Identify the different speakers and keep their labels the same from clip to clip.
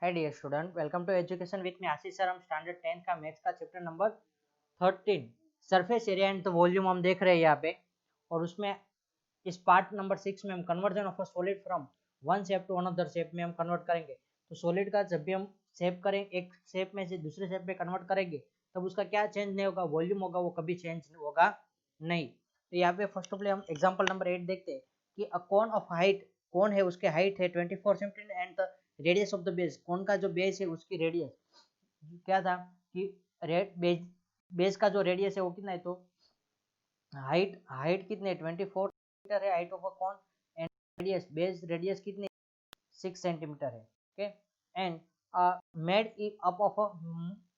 Speaker 1: Hi dear student, welcome to education with me Ashish sir. हम standard 10th का maths का chapter number 13 surface area and the volume हम देख रहे हैं यहाँ पे। और उसमें इस पार्ट नंबर 6 में हम conversion of a solid from one shape to another shape में हम कन्वर्ट करेंगे। तो सॉलिड का जब भी हम शेप करें, एक शेप में से दूसरे शेप में कन्वर्ट करेंगे, तब उसका क्या चेंज नहीं होगा, वॉल्यूम होगा, वो कभी चेंज होगा नहीं। तो यहाँ पे फर्स्ट ऑफ ऑल हम एग्जाम्पल नंबर 8 देखते हैं कि अ कोन ऑफ हाइट, कौन है उसके हाइट है 24 centimetre and the radius of the base, कौन का जो बेस है उसकी रेडियस क्या था कि बेस का जो रेडियस है वो कितना है, तो हाइट हाइट कितने 24 मीटर है हाइट ऑफ अ कौन, एंड रेडियस बेस रेडियस कितनी 6 सेंटीमीटर है। Okay, and made up of a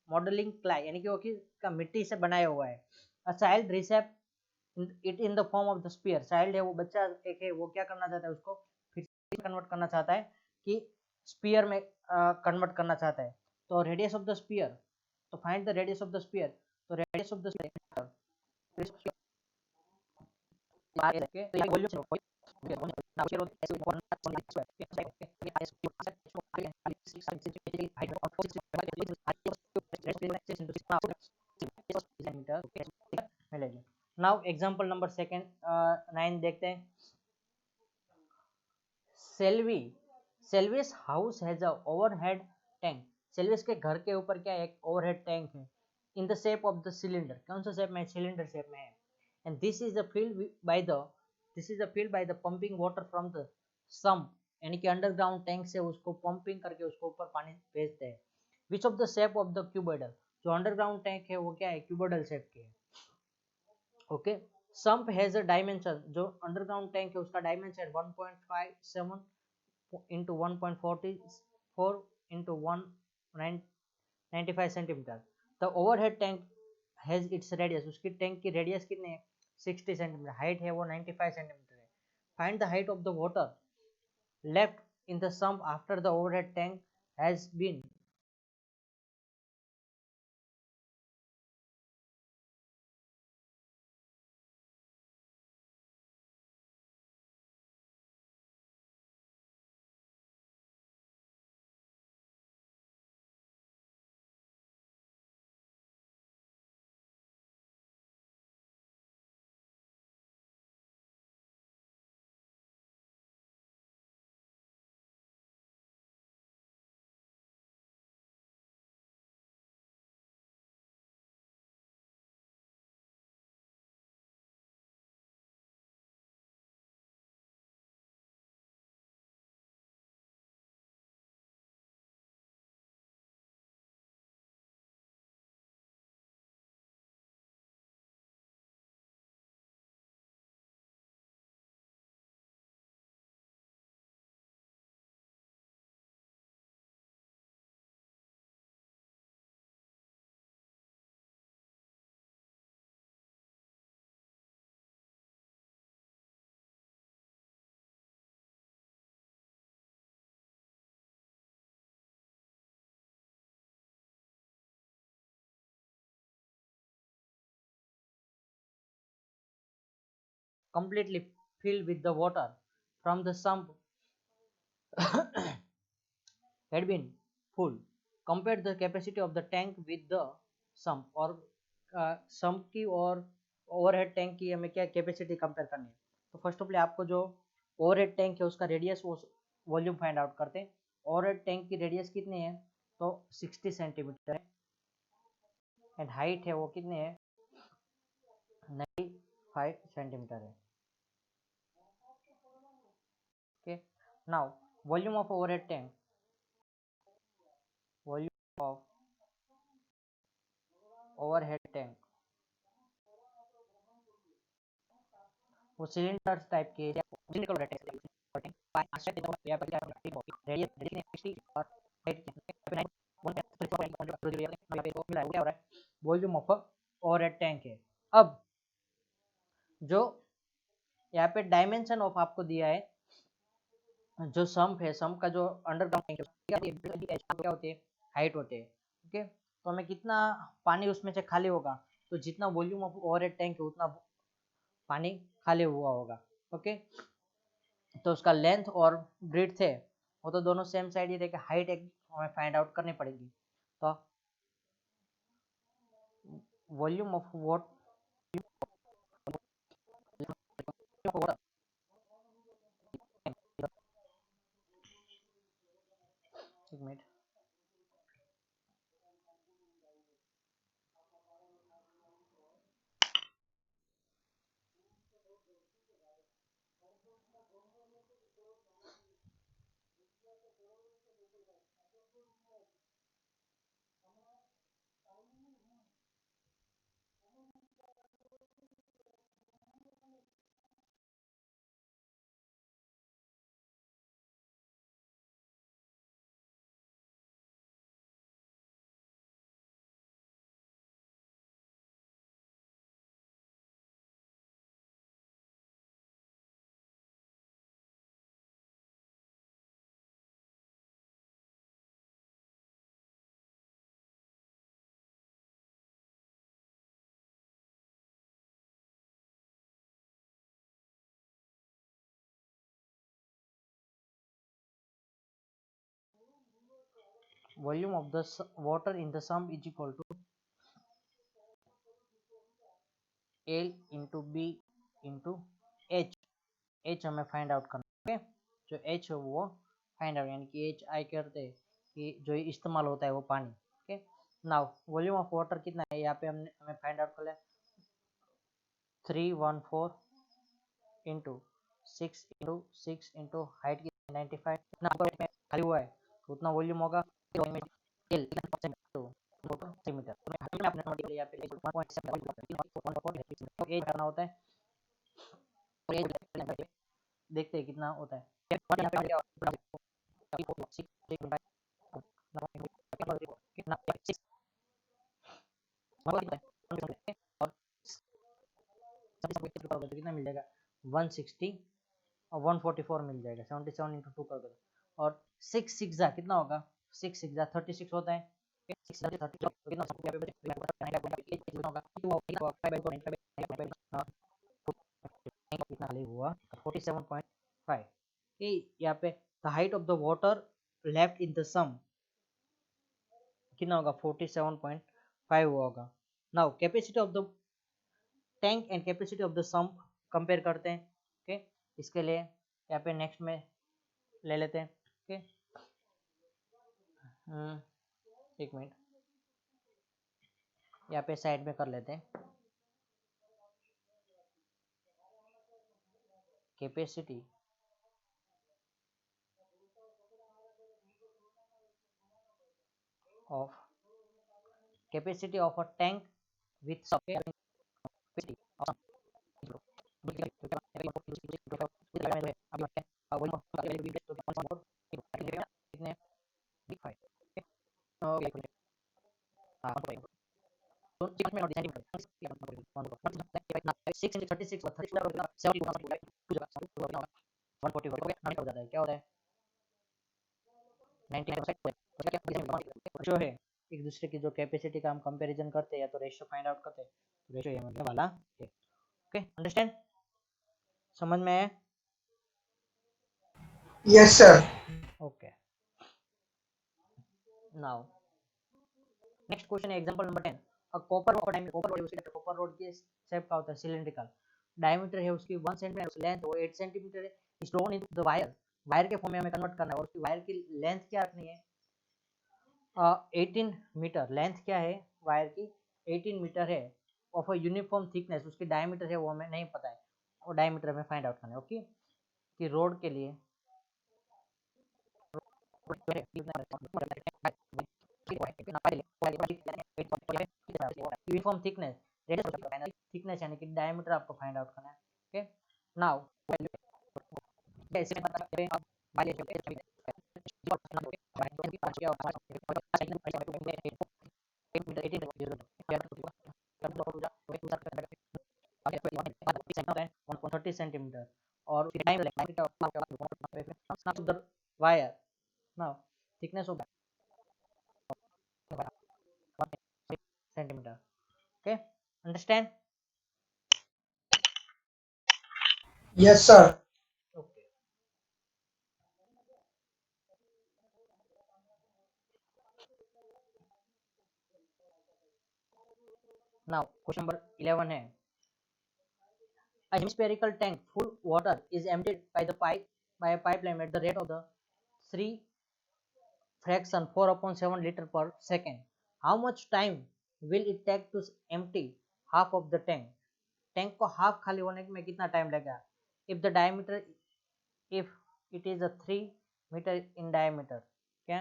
Speaker 1: modelling clay, यानी कि वो का मिट्टी से बनाया हुआ है। A child reshaped it in the form of the sphere, child है वो बच्चा एक है, वो क्या करना चाहता है, उसको फिर से कन्वर्ट करना चाहता है कि स्पीयर में कन्वर्ट करना चाहता है। तो रेडियस ऑफ द स्पीयर, तो find the radius of the sphere, तो रेडियस ऑफ द स्पीयर मिलेगी। नाउ एग्जांपल नंबर सेकंड 9 देखते हैं। Selvi Selvi's house has a overhead tank, Selvi's के घर के ऊपर क्या है, एक ओवरहेड टैंक है in the shape of the cylinder, कौन सा शेप में, सिलेंडर शेप में है। And this is the field by the pumping water from the sump, यानी कि अंडरग्राउंड टैंक से उसको पंपिंग करके उसको ऊपर पानी भेजते हैं। Which of the shape of the cuboidal, जो अंडरग्राउंड टैंक है वो क्या है, क्यूबॉइडल शेप की है। Okay, sump has a dimension, जो अंडरग्राउंड टैंक है उसका dimension 1.57 into 1.44 into 195 centimetre. The overhead tank has its radius, उसकी टैंक की रेडियस कितनी है 60 सेंटीमीटर, हाइट है वो 95 सेंटीमीटर है। Find the height of the water left in the sump after the overhead tank has been completely filled with the water from the sump had been full. Compare the capacity of the tank with the sump, और sump की और overhead tank की हमें क्या capacity compare करनी है। तो first of all आपको जो ओवरहेड टैंक है उसका रेडियस वो वॉल्यूम फाइंड आउट करते हैं। ओवरहेड टैंक की रेडियस कितनी है, तो 60 सेंटीमीटर है, एंड हाइट है वो कितनी है 95 सेंटीमीटर है। Okay, now volume of overhead tank, volume of overhead tank, वो सिलेंडर टाइप के cylindrical volume of overhead tank है। अब जो यहाँ पे डायमेंशन ऑफ आपको दिया है, जो सम्प है, सम्प का जो अंडरग्राउंड टैंक है क्या होती है, हाइट होते हैं। ओके, तो हमें कितना पानी उसमें से खाली होगा, तो जितना वॉल्यूम ऑफ ओवरहेड टैंक है उतना पानी खाली हुआ होगा। ओके, तो उसका लेंथ और ब्रेड्थ है वो तो दोनों सेम साइड ही रहेगा, हाइट एक हमें फाइंड आउट करनी पड़ेगी। तो वॉल्यूम ऑफ वाटर, एक minute, volume of the water in the sump is equal to L into B into H. H हमें फाइंड आउट करना है, जो एच है वो फाइंड आउट, यानी कि एच आई करते हैं कि जो इस्तेमाल होता है वो पानी। Okay, now volume of water कितना है यहाँ पे हमने हमें फाइंड आउट कर लिया, 314 इंटू 6 इंटू हाइट की 95, इतना में खाली हुआ है तो उतना वॉल्यूम होगा। एल सेंटीमीटर करना होता है, देखते हैं कितना होता है। और कितना मिल जाएगा, 160 और 144 मिल जाएगा, 77 इंटू 2 कर दो, और 6 6 कितना होगा, 6 6 36 होता है, कितना खाली हुआ 47.5। यहाँ पे the height of the water left in the sump कितना होगा, 47.5 होगा। Now capacity of the tank and capacity of the sump compare करते हैं। ओके, इसके लिए यहाँ पे नेक्स्ट में ले लेते हैं। ओके, एक मिनट, यहाँ पे साइड में कर लेते हैं। Capacity of capacity of a tank with क्या होता है 99 जो है एक दूसरे की जो कैपेसिटी का हम कंपैरिजन करते हैं या तो रेशियो फाइंड आउट करते हैं, तो रेशियो ये मिलने वाला है। ओके, अंडरस्टैंड, समझ में है?
Speaker 2: Yes, sir.
Speaker 1: Okay, now next question है example number 10। A copper copper rod की शेप का होता है सिलिंड्रिकल, डायमीटर है उसकी 1 सेंटीमीटर, लेंथ वो 8 सेंटीमीटर है, stone in the wire, wire के फॉर्म में हमें कन्वर्ट करना है, और उसकी वायर की लेंथ क्या रखनी है, 18 मीटर लेंथ क्या है वायर की, 18 मीटर है, ऑफ अ यूनिफॉर्म थिकनेस, उसकी डायमीटर है वो हमें नहीं पता है, और डायमीटर हमें फाइंड आउट करना है। ओके, कि रोड के लिए यूनिफॉर्म थिकनेस, थिकनेस यानी कि डायमीटर आपको फाइंड आउट करना है। ओके, नाउ सेंटीमीटर और वायर, नाउ थिकनेस होगा centimetre. Okay, understand?
Speaker 2: Yes, sir.
Speaker 1: Okay, now question number 11 है, a hemispherical tank full water is emptied by a pipeline at the rate of the 3 fraction 4 upon 7 liter per second. How much time will it take to empty half of the tank? Tank को half खाली होने में कितना time लगेगा? If the diameter, if it is a 3 metre in diameter, क्या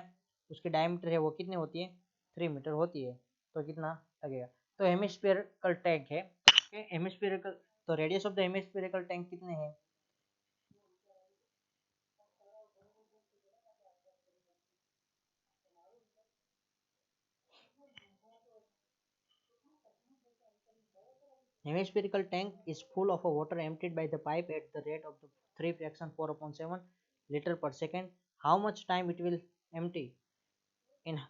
Speaker 1: उसकी diameter है वो कितनी होती है? 3 मीटर होती है, तो कितना लगेगा? तो हेमिस्फेरिकल टैंक है, हेमिस्फेरिकल, तो radius of the hemispherical tank कितने हैं? Hemispherical tank is full of water emptied by the pipe at the rate of the 3 fraction 4 upon 7 liter per second. How much time it will empty? In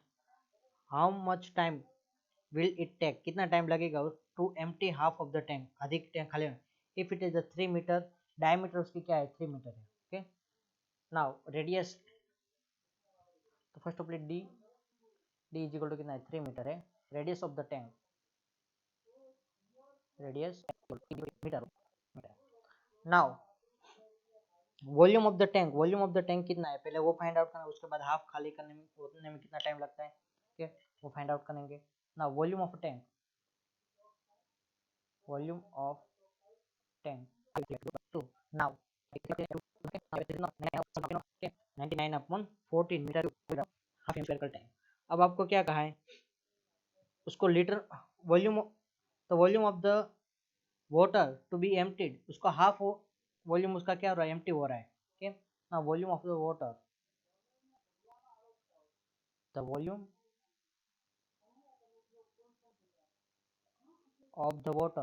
Speaker 1: how much time will it take? कितना time लगेगा to empty half of the tank? अधिक टैंक खाली होने. If it is a 3 metre, diameter उसकी क्या है? 3 metre है. Okay. Now radius, तो first of D is equal to कितना है? 3 मीटर है. Radius of the tank, radius metre, now volume of the tank, volume of the tank कितना है पहले वो फाइंड आउट करना, उसके बाद हाफ खाली करने में उतने में कितना टाइम लगता है, ठीक है, वो फाइंड आउट करेंगे. Now volume of tank, volume of tank two, now 99/14 metre half ampere tank. अब आपको क्या कहा है, उसको लीटर वॉल्यूम, तो volume of the water to be emptied, उसको हाफ वॉल्यूम उसका क्या हो रहा है? एम्प्टी हो रहा है. ओके. ना volume of the water, the volume of the water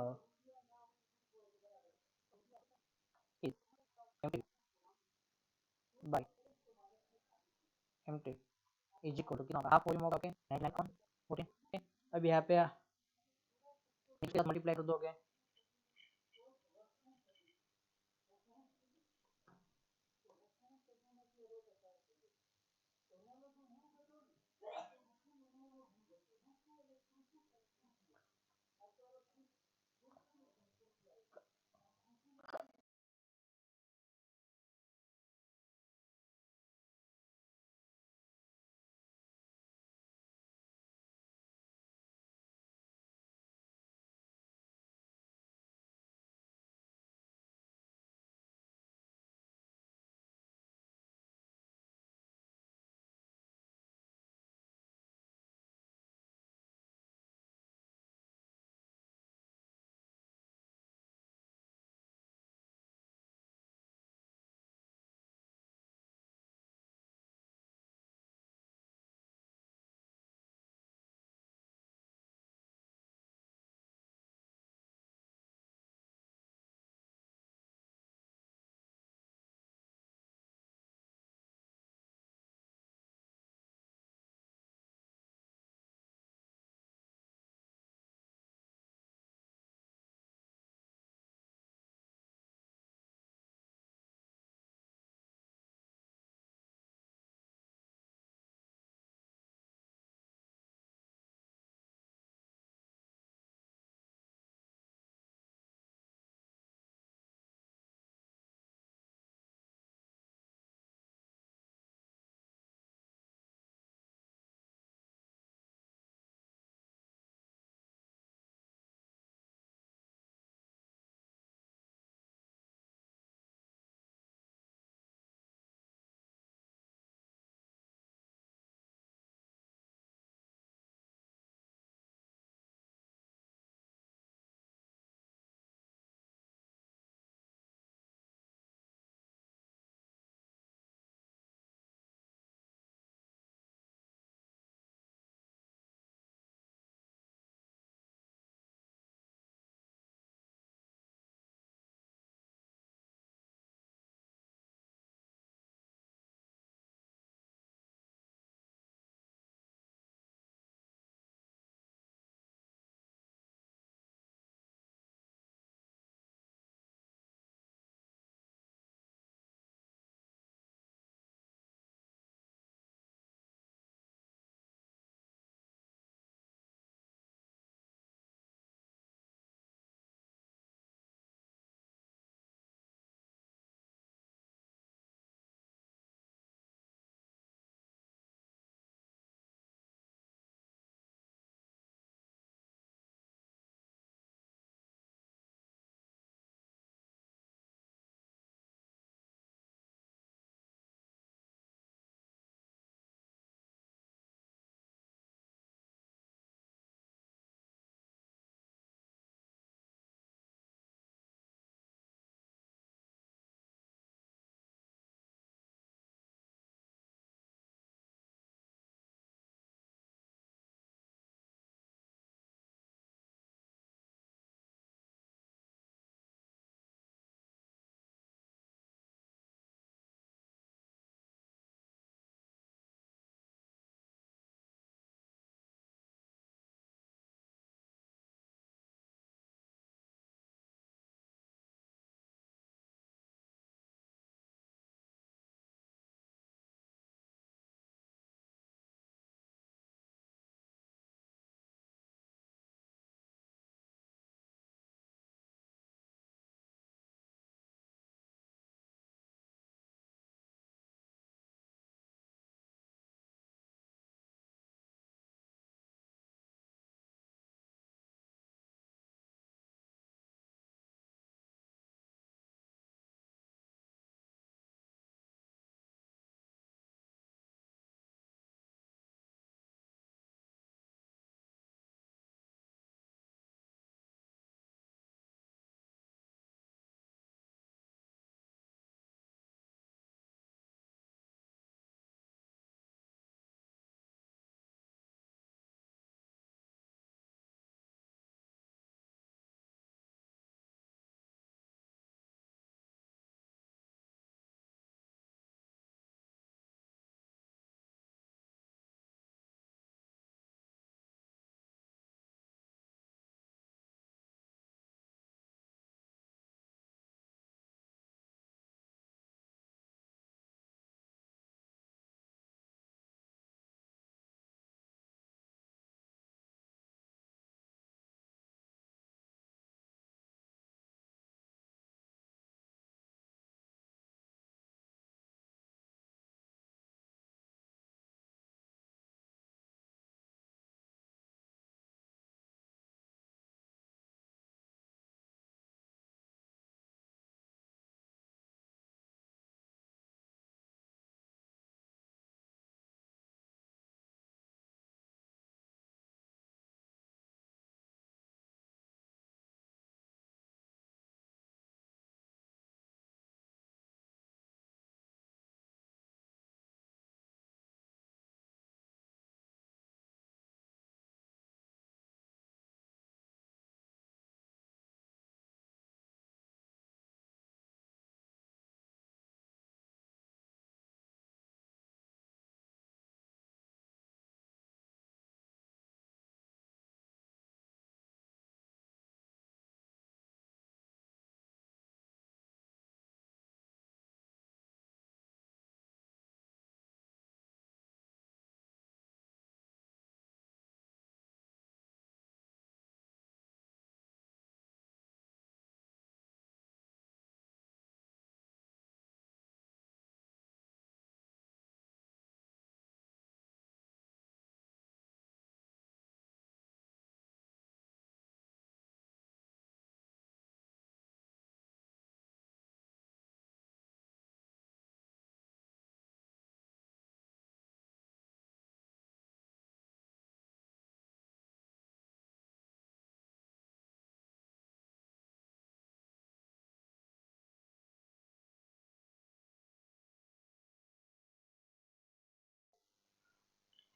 Speaker 1: is empty by empty is equal to कितना होगा? हाफ वॉल्यूम होगा. ओके, 99/14. अब यहाँ पे मल्टीप्लाई कर दोगे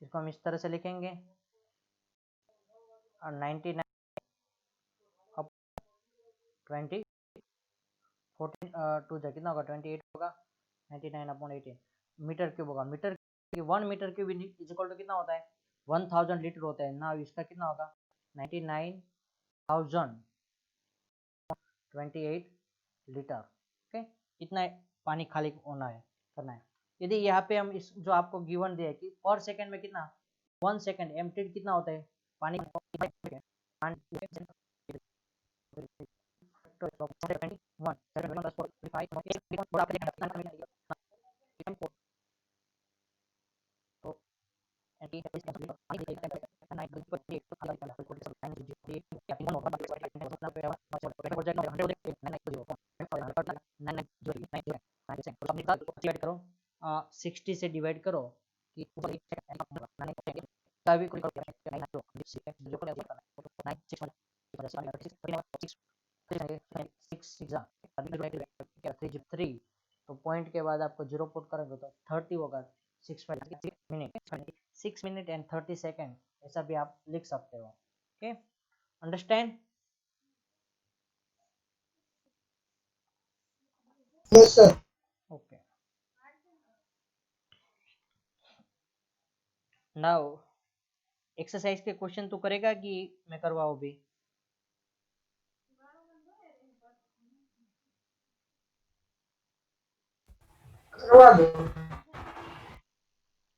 Speaker 1: इसको हम इस तरह से लिखेंगे, और 99 अप 20 14 टू जा कितना होगा 28 होगा, 99/18 मीटर क्यूब होगा। Metre 1 metre cube is equal to कितना होता है 1000 लीटर होता है ना। इसका कितना होगा 99,028 लीटर। ओके, इतना पानी खाली होना है करना है। यदि यहाँ पे हम इस जो आपको गिवन दिया है कि पर सेकंड में कितना 1 सेकंड एम्प्टीड कितना होता है पानी करो 60 से डिवाइड करो कि थ्री, तो पॉइंट के बाद आपको 0 पुट करेंगे तो 30 होगा। 6 मिनट एंड 30 सेकेंड ऐसा भी आप लिख सकते हो। Okay, understand?
Speaker 2: Yes, sir.
Speaker 1: Okay, now exercise के क्वेश्चन तो करेगा कि मैं करवाऊँ भी?
Speaker 2: करवा दो।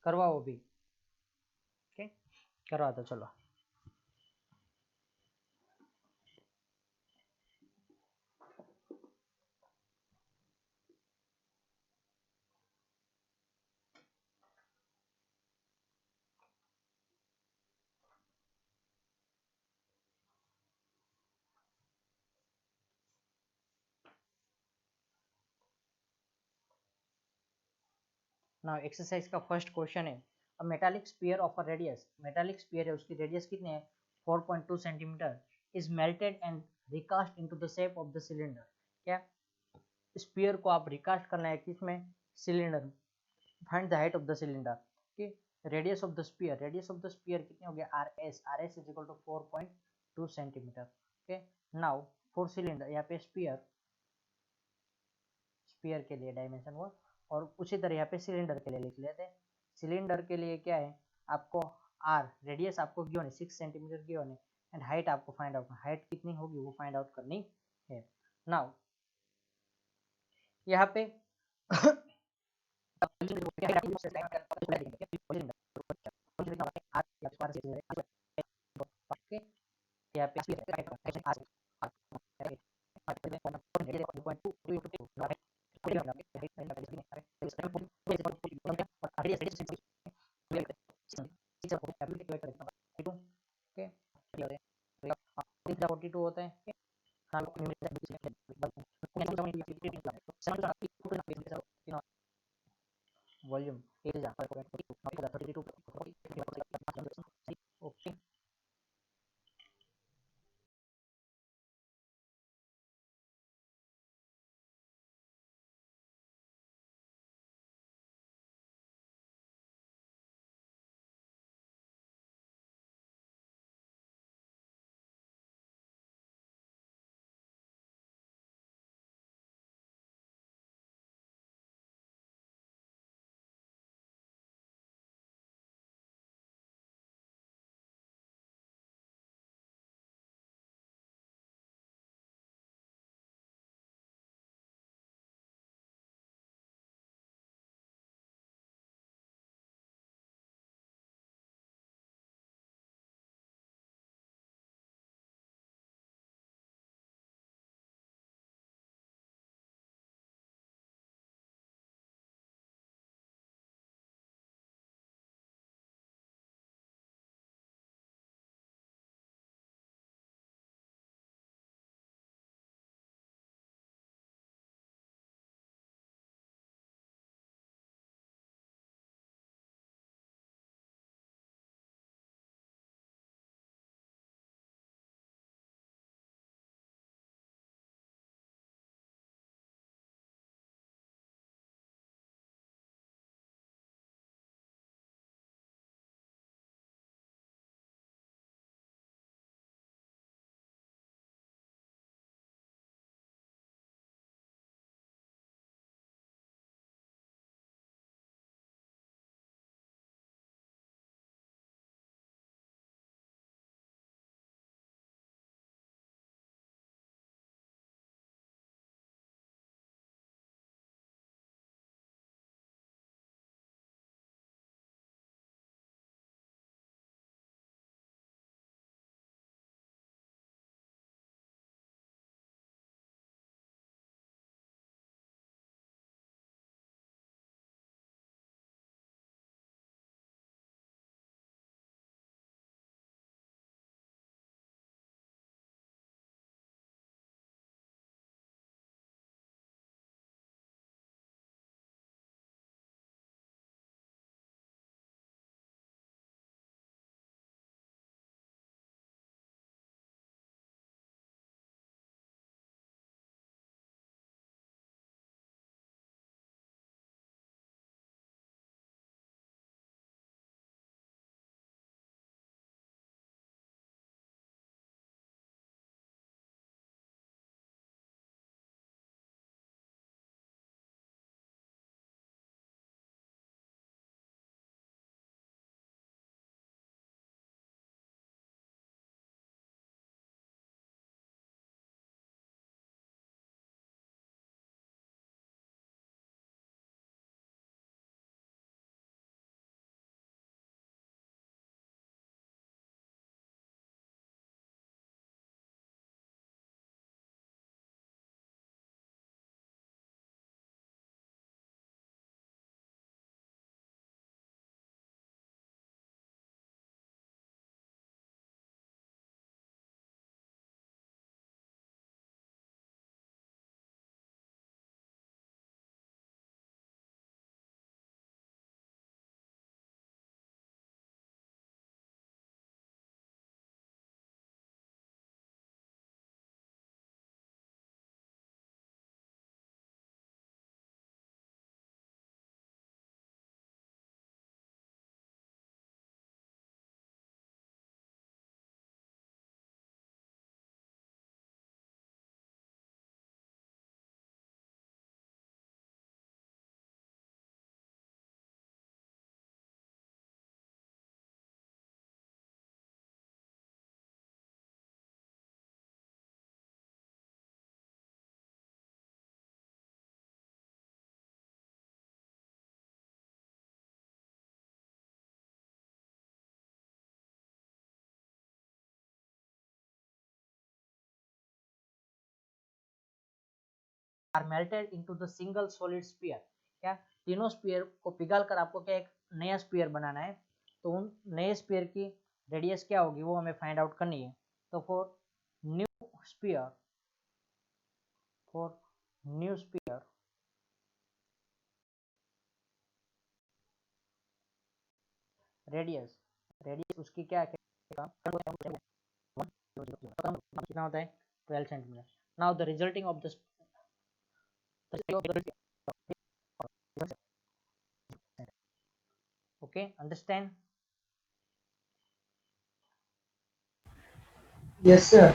Speaker 1: करवाओ भी। ओके, करवा दो चलो। नाउ एक्सरसाइज का फर्स्ट क्वेश्चन है, a metallic sphere of a radius, metallic sphere है उसकी रेडियस कितनी है 4.2 centimetre, is melted and recast into the shape of the cylinder. क्या स्फीयर को आप रिकास्ट करना है किसमें cylinder, find the height of the cylinder. Okay, radius of the sphere, radius of the sphere कितनी हो गया R S is equal to 4.2 centimetre. Okay, now for cylinder यहाँ पे स्फीयर, स्फीयर के लिए डायमेंशन वो, और उसी तरह यहाँ पे सिलेंडर के लिए लिख लेते हैं। सिलेंडर के लिए क्या है आपको आर रेडियस आपको गिवन है 6 सेंटीमीटर गिवन है, एंड हाइट आपको फाइंड आउट, हाइट कितनी होगी वो फाइंड आउट करनी है। नाउ यहाँ पे यहाँ पे 42 होता है volume okay. Are melted into the single solid sphere. क्या तीनों स्फीयर को पिघाल कर आपको क्या एक नया स्फीयर बनाना है, तो उन नए स्फीयर की रेडियस क्या होगी वो हमें फाइंड आउट करनी है। तो फॉर न्यू स्फीयर रेडियस उसकी क्या है, कितना होता है 12 centimetre. Now the resulting of the okay understand.
Speaker 2: Yes, sir.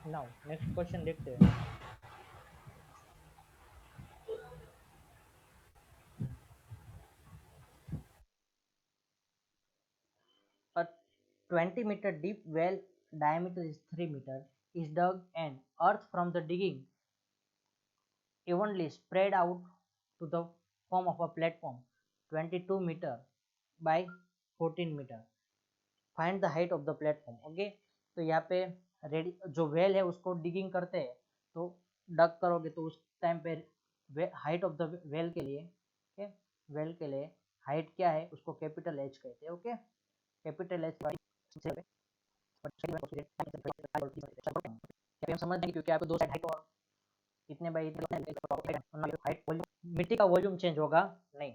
Speaker 1: Now next question देखते हैं। A 20-meter deep well diameter is 3 meter is dug and earth from the digging evenly spread out to the form of a platform 22 meter by 14 meter. Find the height of the platform. Okay तो यहाँ पे ready जो well है उसको digging करते हैं, तो डग करोगे तो उस टाइम पे हाइट ऑफ द वेल के लिए, ओके वेल के लिए हाइट क्या है उसको कैपिटल एच कहते हैं। ओके कैपिटल एच हम समझ जाएंगे क्योंकि आपको दो साइड हाइट और इतने बाई इतने हाइट मिट्टी का वॉल्यूम चेंज होगा नहीं।